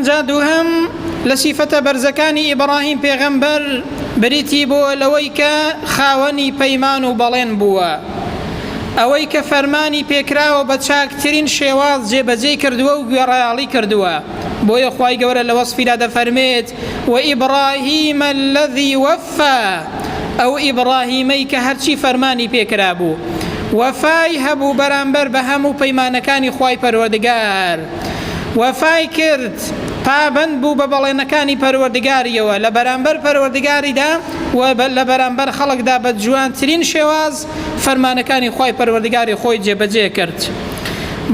جا دووهەم لە سیفەتە بەرزەکانی ئیبراهیم پێغەمبەر بریتی بۆ لەوەی کە خاوەنی پەیمان و بەڵێن بووە، ئەوەی کە فەرمانی پێکراوە بە چاکترین شێواز جێبەجێ کردووە و گوێڕایاڵی کردووە. بۆیە خوای گەورە لە وەسفیدا دەفەرمێت وئیبراهیم الذی وەفا، ئەو ئیبراهیمەی کە هەرچی فەرمانی پێکرا بوو وەفای هەبوو بەرامبەر بە هەموو پەیمانەکانی خوای پەروەردگار، وەفای کرد پابند بوو بە بەڵێنەکانی پەروەردگاریەوە لە بەرامبەر پەروەردگاریدا و لە بەرامبەر خەڵکدا بە جوانترین شێواز فەرمانەکانی خوای پەروەردگاری خۆی جێبەجێ کرد.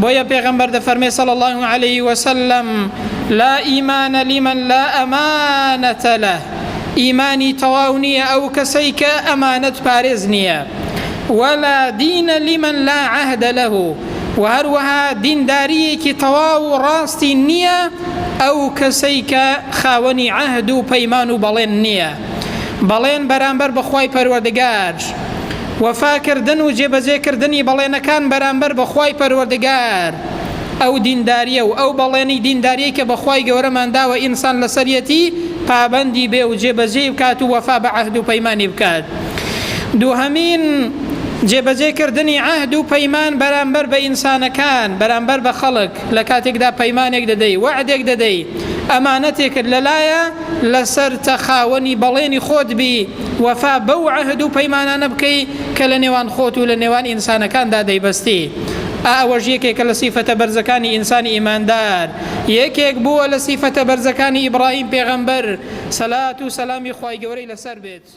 بۆیە پێغەمبەر دەفەرمێ صلی الله عليه وسلم لا ئیمانە لمن لا ئەمانەتە لە، ئیمانی تەواو نییە ئەو کەسەی کە ئەمانەت پارێز نییە، ولا دینە لمن لا عهدە له، و هەروەها دینداریەکی تەواو و ڕاستی نییە ئەو کەسەی کە خاوەنی عەهد و پەیمان و بەڵێن نییە. بەڵێن بەرامبەر بەخوای پەروەردگار، وەفاکردن و جێبەجێکردنی بەڵێنەکان بەرامبەر بەخوای پەروەردگار، ئەو دینداریە و ئەو بەڵێنی دینداریە کە بەخوای گەورەمانداوە ئینسان لەسەریەتی پابەندی بێ و جێبەجێ بکات و وەفا بە عەهد و پەیمانی بکات. دووهەمین جێبەجێکردنی عەهد و پەیمان بەرامبەر بە ئینسانەکان، بەرامبەر بە خەڵک لە کاتێکدا پەیمانێک دەدەی وعدێک دەدەی ئەمانەتێکت لەلایە لەسەر تەخاوەنی بەڵێنی خۆت بی وەفا بەو عەهد و پەیمانانە بکەی کە لە نێوان خۆت و لە نێوان ئینسانەکاندا دەیبەستی. ئەوەش یەکێکە لە سیفەتە بەرزەکانی ئینسانی ئیماندار، یەکێک بووە لە سیفەتە بەرزەکانی ئیبراهیم پێغەمبەر سەلات و سەلامی خوای گەورەی لەسەر بێت.